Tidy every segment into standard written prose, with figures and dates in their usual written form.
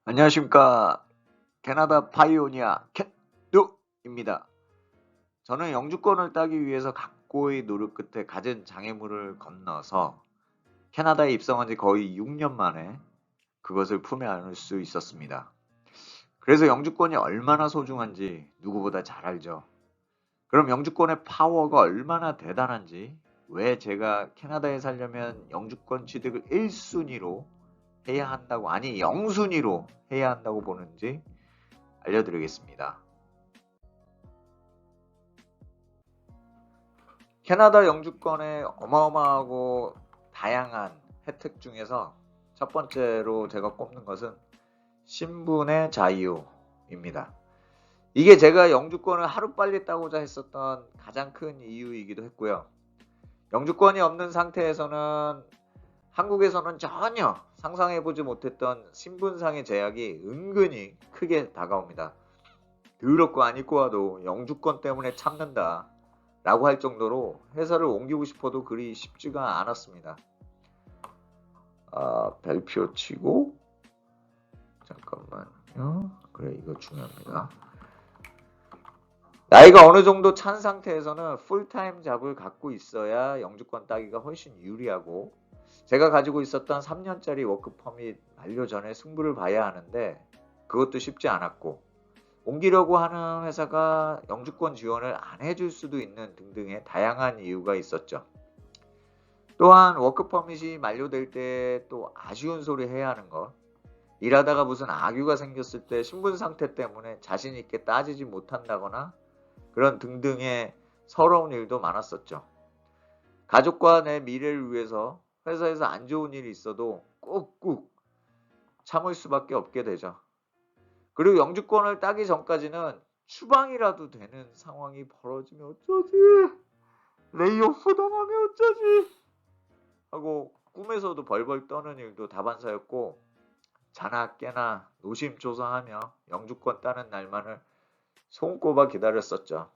안녕하십니까. 캐나다 파이오니아 캣누입니다. 저는 영주권을 따기 위해서 각고의 노력 끝에 갖은 장애물을 건너서 캐나다에 입성한 지 거의 6년 만에 그것을 품에 안을 수 있었습니다. 그래서 영주권이 얼마나 소중한지 누구보다 잘 알죠. 그럼 영주권의 파워가 얼마나 대단한지, 왜 제가 캐나다에 살려면 영주권 취득을 1순위로 해야 한다고, 아니 0순위로 해야 한다고 보는지 알려드리겠습니다. 캐나다 영주권의 어마어마하고 다양한 혜택 중에서 첫 번째로 제가 꼽는 것은 신분의 자유입니다. 이게 제가 영주권을 하루빨리 따고자 했었던 가장 큰 이유이기도 했고요. 영주권이 없는 상태에서는 한국에서는 전혀 상상해보지 못했던 신분상의 제약이 은근히 크게 다가옵니다. 더럽고 안 입고 와도 영주권 때문에 참는다 라고 할 정도로 회사를 옮기고 싶어도 그리 쉽지가 않았습니다. 별표 치고 잠깐만요. 그래, 이거 중요합니다. 나이가 어느 정도 찬 상태에서는 풀타임 잡을 갖고 있어야 영주권 따기가 훨씬 유리하고, 제가 가지고 있었던 3년짜리 워크 퍼밋 만료 전에 승부를 봐야 하는데 그것도 쉽지 않았고, 옮기려고 하는 회사가 영주권 지원을 안 해줄 수도 있는 등등의 다양한 이유가 있었죠. 또한 워크퍼밋이 만료될 때 또 아쉬운 소리 해야 하는 것, 일하다가 무슨 악유가 생겼을 때 신분 상태 때문에 자신 있게 따지지 못한다거나 그런 등등의 서러운 일도 많았었죠. 가족과 내 미래를 위해서 회사에서 안 좋은 일이 있어도 꾹꾹 참을 수밖에 없게 되죠. 그리고 영주권을 따기 전까지는 추방이라도 되는 상황이 벌어지면 어쩌지? 레이오프 당하면 어쩌지? 하고 꿈에서도 벌벌 떠는 일도 다반사였고, 자나 깨나 노심초사하며 영주권 따는 날만을 손꼽아 기다렸었죠.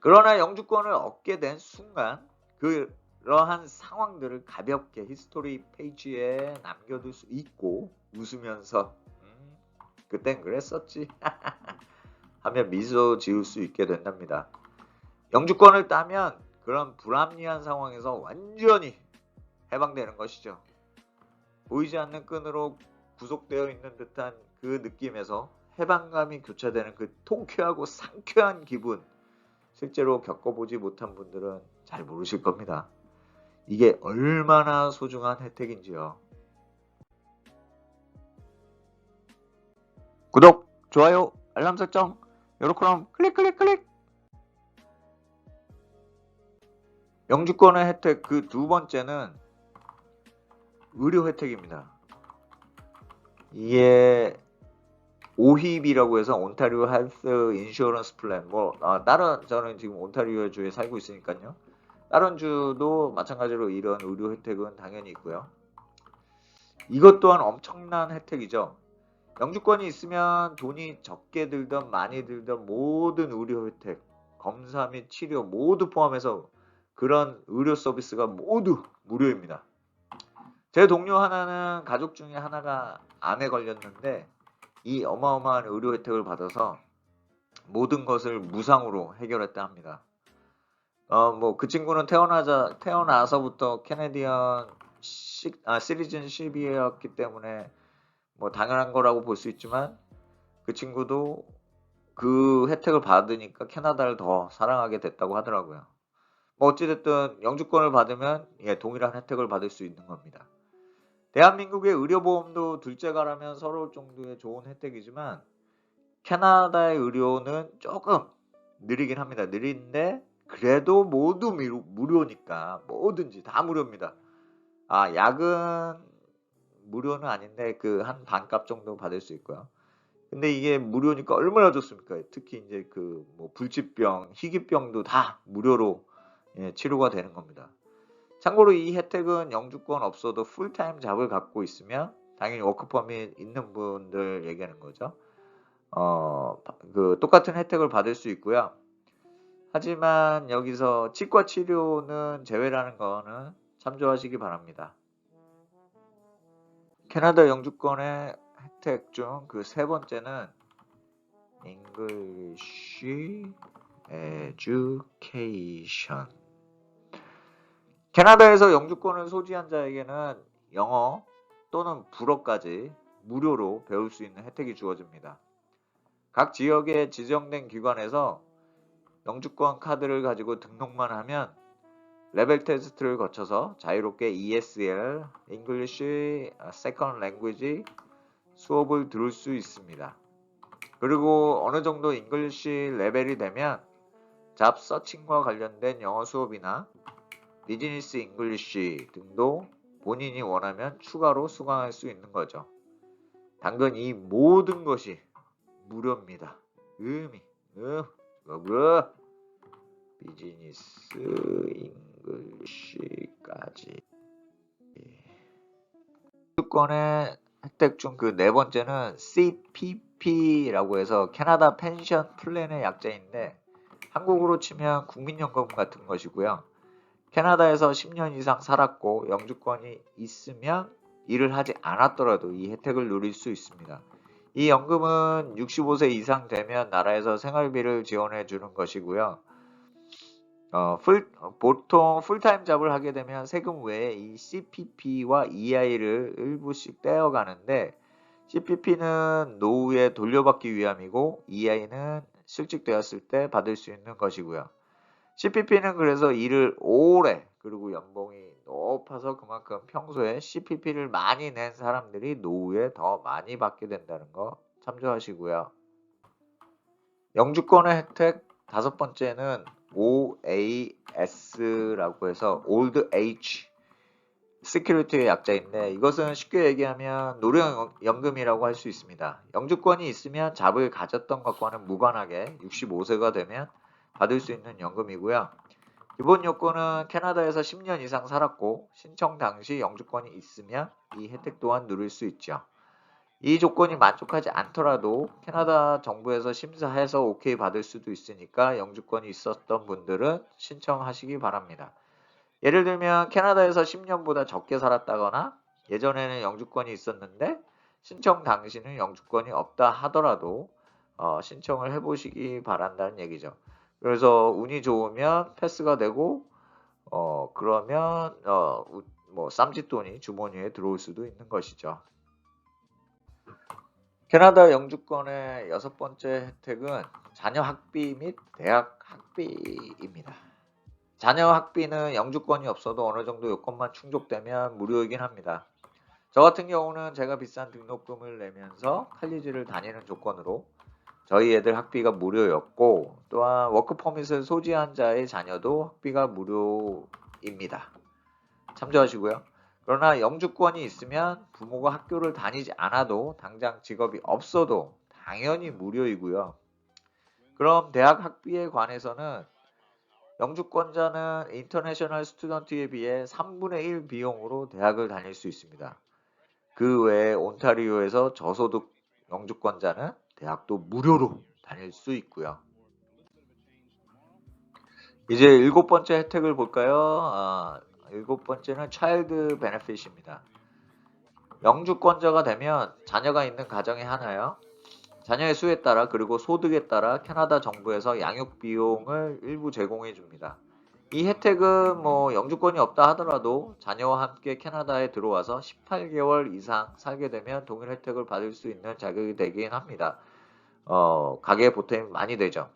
그러나 영주권을 얻게 된 순간 그러한 상황들을 가볍게 히스토리 페이지에 남겨둘 수 있고 웃으면서 그땐 그랬었지 하며 미소 지을 수 있게 된답니다. 영주권을 따면 그런 불합리한 상황에서 완전히 해방되는 것이죠. 보이지 않는 끈으로 구속되어 있는 듯한 그 느낌에서 해방감이 교차되는 그 통쾌하고 상쾌한 기분, 실제로 겪어보지 못한 분들은 잘 모르실 겁니다. 이게 얼마나 소중한 혜택인지요. 구독, 좋아요, 알람 설정, 요렇게럼 클릭 클릭 클릭. 영주권의 혜택 그 두 번째는 의료 혜택입니다. 이게 OHIP이라고 해서 온타리오 헬스 인슈어런스 플랜, 다른, 저는 지금 온타리오 주에 살고 있으니까요. 다른 주도 마찬가지로 이런 의료 혜택은 당연히 있고요. 이것 또한 엄청난 혜택이죠. 영주권이 있으면 돈이 적게 들던 많이 들던 모든 의료 혜택, 검사 및 치료 모두 포함해서 그런 의료 서비스가 모두 무료입니다. 제 동료 하나는 가족 중에 하나가 암에 걸렸는데 이 어마어마한 의료 혜택을 받아서 모든 것을 무상으로 해결했다 합니다. 그 친구는 태어나서부터 캐네디언 시리즌십이었기 때문에 당연한 거라고 볼 수 있지만, 그 친구도 그 혜택을 받으니까 캐나다를 더 사랑하게 됐다고 하더라고요. 어찌됐든 영주권을 받으면 동일한 혜택을 받을 수 있는 겁니다. 대한민국의 의료보험도 둘째가라면 서러울 정도의 좋은 혜택이지만 캐나다의 의료는 조금 느리긴 합니다. 느린데 그래도 모두 무료니까 뭐든지 다 무료입니다. 약은 무료는 아닌데 그 한 반값 정도 받을 수 있고요. 근데 이게 무료니까 얼마나 좋습니까? 특히 이제 불치병, 희귀병도 다 무료로 치료가 되는 겁니다. 참고로 이 혜택은 영주권 없어도 풀타임 잡을 갖고 있으면, 당연히 워크퍼밋 있는 분들 얘기하는 거죠. 똑같은 혜택을 받을 수 있고요. 하지만 여기서 치과 치료는 제외라는 거는 참조하시기 바랍니다. 캐나다 영주권의 혜택 중 그 세 번째는 English Education. 캐나다에서 영주권을 소지한 자에게는 영어 또는 불어까지 무료로 배울 수 있는 혜택이 주어집니다. 각 지역의 지정된 기관에서 영주권 카드를 가지고 등록만 하면 레벨 테스트를 거쳐서 자유롭게 ESL, English Second Language 수업을 들을 수 있습니다. 그리고 어느 정도 잉글리시 레벨이 되면 잡 서칭과 관련된 영어 수업이나 비즈니스 잉글리시 등도 본인이 원하면 추가로 수강할 수 있는 거죠. 당근 이 모든 것이 무료입니다. 비즈니스 잉글리시까지. 영주권의 혜택 중 그 네 번째는 CPP라고 해서 캐나다 펜션 플랜의 약자인데 한국으로 치면 국민연금 같은 것이고요. 캐나다에서 10년 이상 살았고 영주권이 있으면 일을 하지 않았더라도 이 혜택을 누릴 수 있습니다. 이 연금은 65세 이상 되면 나라에서 생활비를 지원해 주는 것이고요. 보통 풀타임 잡을 하게 되면 세금 외에 이 CPP와 EI를 일부씩 떼어가는데 CPP는 노후에 돌려받기 위함이고 EI는 실직되었을 때 받을 수 있는 것이고요. CPP는 그래서 일을 오래 그리고 연봉이 높아서 그만큼 평소에 CPP를 많이 낸 사람들이 노후에 더 많이 받게 된다는 거 참조하시고요. 영주권의 혜택 다섯 번째는 OAS라고 해서 Old Age Security의 약자인데 이것은 쉽게 얘기하면 노령연금이라고 할 수 있습니다. 영주권이 있으면 잡을 가졌던 것과는 무관하게 65세가 되면 받을 수 있는 연금이고요. 기본 요건은 캐나다에서 10년 이상 살았고 신청 당시 영주권이 있으면 이 혜택 또한 누릴 수 있죠. 이 조건이 만족하지 않더라도 캐나다 정부에서 심사해서 오케이 받을 수도 있으니까 영주권이 있었던 분들은 신청하시기 바랍니다. 예를 들면 캐나다에서 10년보다 적게 살았다거나 예전에는 영주권이 있었는데 신청 당시는 영주권이 없다 하더라도 신청을 해보시기 바란다는 얘기죠. 그래서 운이 좋으면 패스가 되고 그러면 쌈짓돈이 주머니에 들어올 수도 있는 것이죠. 캐나다 영주권의 여섯 번째 혜택은 자녀 학비 및 대학 학비입니다. 자녀 학비는 영주권이 없어도 어느 정도 요건만 충족되면 무료이긴 합니다. 저 같은 경우는 제가 비싼 등록금을 내면서 칼리지를 다니는 조건으로 저희 애들 학비가 무료였고 또한 워크퍼밋을 소지한 자의 자녀도 학비가 무료입니다. 참조하시고요. 그러나 영주권이 있으면 부모가 학교를 다니지 않아도 당장 직업이 없어도 당연히 무료이고요. 그럼 대학 학비에 관해서는 영주권자는 인터내셔널 스튜던트에 비해 3분의 1 비용으로 대학을 다닐 수 있습니다. 그 외에 온타리오에서 저소득 영주권자는 대학도 무료로 다닐 수 있고요. 이제 일곱 번째 혜택을 볼까요? 일곱 번째는 차일드 베네핏입니다. 영주권자가 되면 자녀가 있는 가정에 하나요. 자녀의 수에 따라 그리고 소득에 따라 캐나다 정부에서 양육 비용을 일부 제공해 줍니다. 이 혜택은 영주권이 없다 하더라도 자녀와 함께 캐나다에 들어와서 18개월 이상 살게 되면 동일 혜택을 받을 수 있는 자격이 되긴 합니다. 가계에 보탬이 많이 되죠.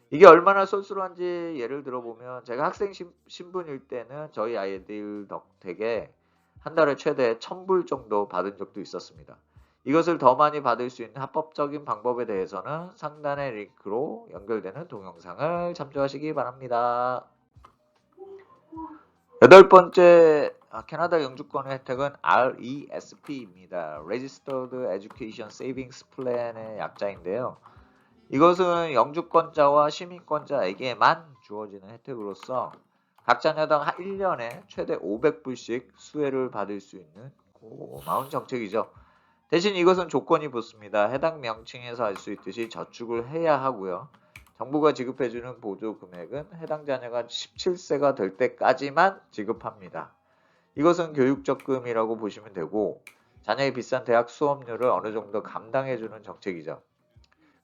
이게 얼마나 쏠쏠한지 예를 들어보면 제가 학생 신분일 때는 저희 아이들 덕택에 한 달에 최대 1,000불 정도 받은 적도 있었습니다. 이것을 더 많이 받을 수 있는 합법적인 방법에 대해서는 상단의 링크로 연결되는 동영상을 참조하시기 바랍니다. 여덟 번째 캐나다 영주권의 혜택은 RESP입니다. Registered Education Savings Plan의 약자인데요. 이것은 영주권자와 시민권자에게만 주어지는 혜택으로서 각 자녀당 1년에 최대 500불씩 수혜를 받을 수 있는 고마운 정책이죠. 대신 이것은 조건이 붙습니다. 해당 명칭에서 알 수 있듯이 저축을 해야 하고요. 정부가 지급해주는 보조 금액은 해당 자녀가 17세가 될 때까지만 지급합니다. 이것은 교육적금이라고 보시면 되고 자녀의 비싼 대학 수업료를 어느 정도 감당해주는 정책이죠.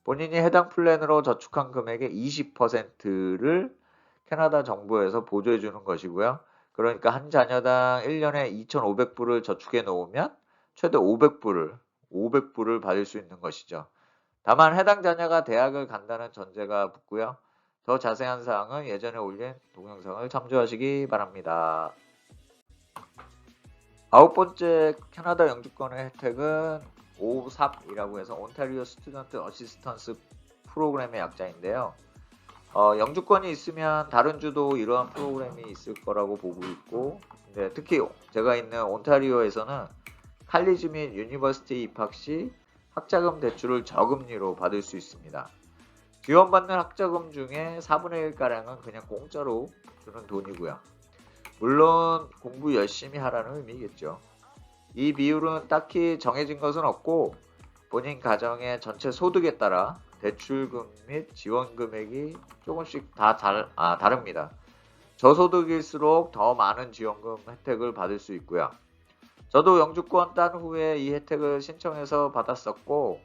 본인이 해당 플랜으로 저축한 금액의 20%를 캐나다 정부에서 보조해 주는 것이고요. 그러니까 한 자녀당 1년에 2,500불을 저축해 놓으면 최대 500불을 받을 수 있는 것이죠. 다만 해당 자녀가 대학을 간다는 전제가 붙고요. 더 자세한 사항은 예전에 올린 동영상을 참조하시기 바랍니다. 아홉 번째 캐나다 영주권의 혜택은 OSAP이라고 해서 온타리오 스튜던트 어시스턴스 프로그램의 약자인데요. 영주권이 있으면 다른 주도 이러한 프로그램이 있을 거라고 보고 있고, 근데 특히 제가 있는 온타리오에서는 칼리지 및 유니버시티 입학 시 학자금 대출을 저금리로 받을 수 있습니다. 지원받는 학자금 중에 4분의 1가량은 그냥 공짜로 주는 돈이고요. 물론 공부 열심히 하라는 의미겠죠. 이 비율은 딱히 정해진 것은 없고 본인 가정의 전체 소득에 따라 대출금 및 지원 금액이 조금씩 다 다릅니다. 저소득일수록 더 많은 지원금 혜택을 받을 수 있고요. 저도 영주권 딴 후에 이 혜택을 신청해서 받았었고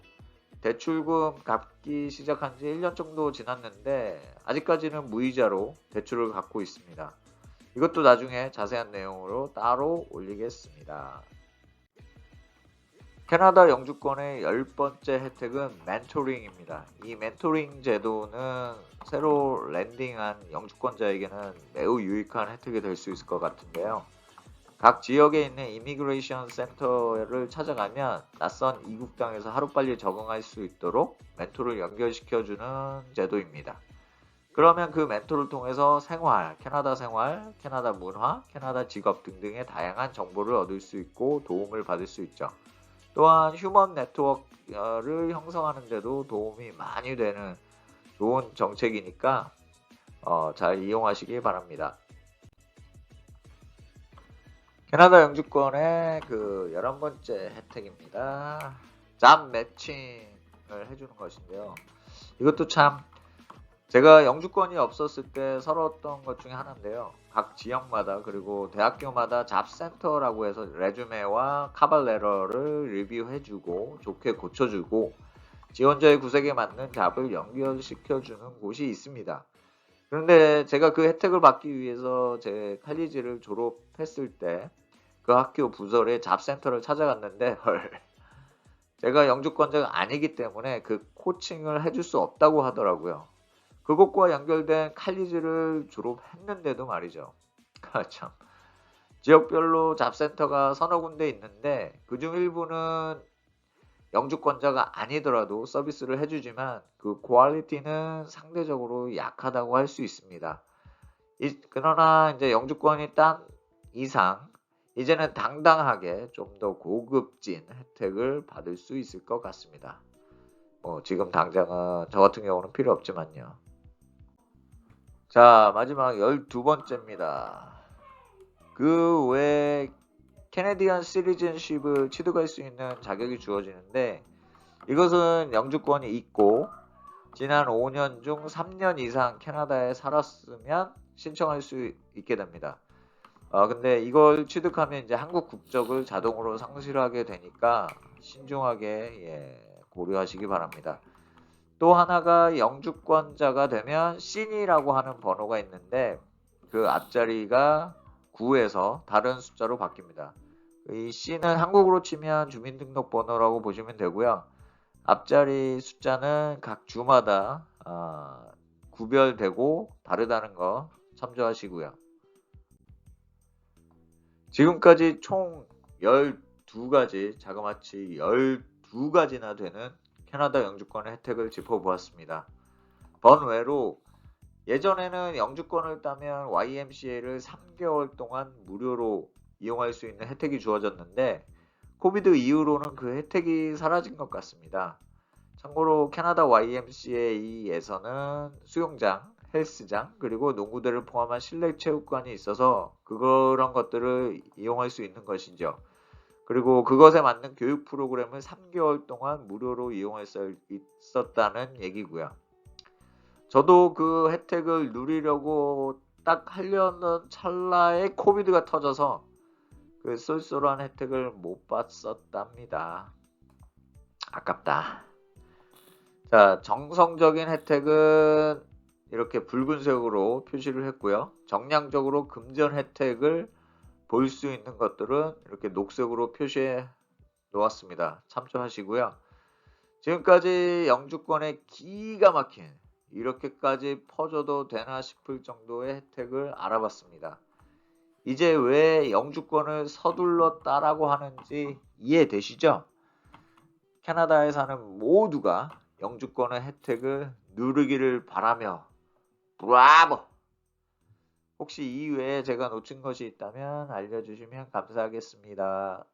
대출금 갚기 시작한 지 1년 정도 지났는데 아직까지는 무이자로 대출을 갚고 있습니다. 이것도 나중에 자세한 내용으로 따로 올리겠습니다. 캐나다 영주권의 10번째 혜택은 멘토링입니다. 이 멘토링 제도는 새로 랜딩한 영주권자에게는 매우 유익한 혜택이 될 수 있을 것 같은데요. 각 지역에 있는 이미그레이션 센터를 찾아가면 낯선 이국 땅에서 하루빨리 적응할 수 있도록 멘토를 연결시켜주는 제도입니다. 그러면 그 멘토를 통해서 캐나다 생활, 캐나다 문화, 캐나다 직업 등등의 다양한 정보를 얻을 수 있고 도움을 받을 수 있죠. 또한 휴먼 네트워크를 형성하는 데도 도움이 많이 되는 좋은 정책이니까 잘 이용하시기 바랍니다. 캐나다 영주권의 그 11번째 혜택입니다. 잡 매칭을 해주는 것인데요. 이것도 참 제가 영주권이 없었을 때 서러웠던 것 중에 하나인데요. 각 지역마다 그리고 대학교마다 잡센터라고 해서 레주메와 카발레러를 리뷰해주고 좋게 고쳐주고 지원자의 구색에 맞는 잡을 연결시켜주는 곳이 있습니다. 그런데 제가 그 혜택을 받기 위해서 제 칼리지를 졸업했을 때 그 학교 부설의 잡센터를 찾아갔는데 제가 영주권자가 아니기 때문에 그 코칭을 해줄 수 없다고 하더라고요. 그것과 연결된 칼리지를 졸업했는데도 말이죠. 참 지역별로 잡센터가 서너 군데 있는데 그중 일부는 영주권자가 아니더라도 서비스를 해주지만 그 퀄리티는 상대적으로 약하다고 할 수 있습니다. 그러나 이제 영주권이 딴 이상 이제는 당당하게 좀 더 고급진 혜택을 받을 수 있을 것 같습니다. 지금 당장은 저 같은 경우는 필요 없지만요. 자, 마지막 12번째입니다. 그 외에 캐네디언 시리즌십을 취득할 수 있는 자격이 주어지는데 이것은 영주권이 있고 지난 5년 중 3년 이상 캐나다에 살았으면 신청할 수 있게 됩니다. 근데 이걸 취득하면 이제 한국 국적을 자동으로 상실하게 되니까 신중하게 고려하시기 바랍니다. 또 하나가 영주권자가 되면 C이라고 하는 번호가 있는데 그 앞자리가 9에서 다른 숫자로 바뀝니다. 이 C는 한국으로 치면 주민등록번호라고 보시면 되고요. 앞자리 숫자는 각 주마다 구별되고 다르다는 거 참조하시고요. 지금까지 총 12가지, 자그마치 12가지나 되는 캐나다 영주권의 혜택을 짚어보았습니다. 번외로 예전에는 영주권을 따면 YMCA를 3개월 동안 무료로 이용할 수 있는 혜택이 주어졌는데 코비드 이후로는 그 혜택이 사라진 것 같습니다. 참고로 캐나다 YMCA에서는 수영장, 헬스장, 그리고 농구대를 포함한 실내 체육관이 있어서 그런 것들을 이용할 수 있는 것이죠. 그리고 그것에 맞는 교육 프로그램을 3개월 동안 무료로 이용할 수 있었다는 얘기고요. 저도 그 혜택을 누리려고 딱 하려는 찰나에 코비드가 터져서 그 쏠쏠한 혜택을 못 봤었답니다. 아깝다. 자, 정성적인 혜택은 이렇게 붉은색으로 표시를 했고요. 정량적으로 금전 혜택을 볼 수 있는 것들은 이렇게 녹색으로 표시해 놓았습니다. 참조하시고요. 지금까지 영주권의 기가 막힌 이렇게까지 퍼줘도 되나 싶을 정도의 혜택을 알아봤습니다. 이제 왜 영주권을 서둘러 따라고 하는지 이해되시죠? 캐나다에 사는 모두가 영주권의 혜택을 누리기를 바라며 브라보! 혹시 이외에 제가 놓친 것이 있다면 알려주시면 감사하겠습니다.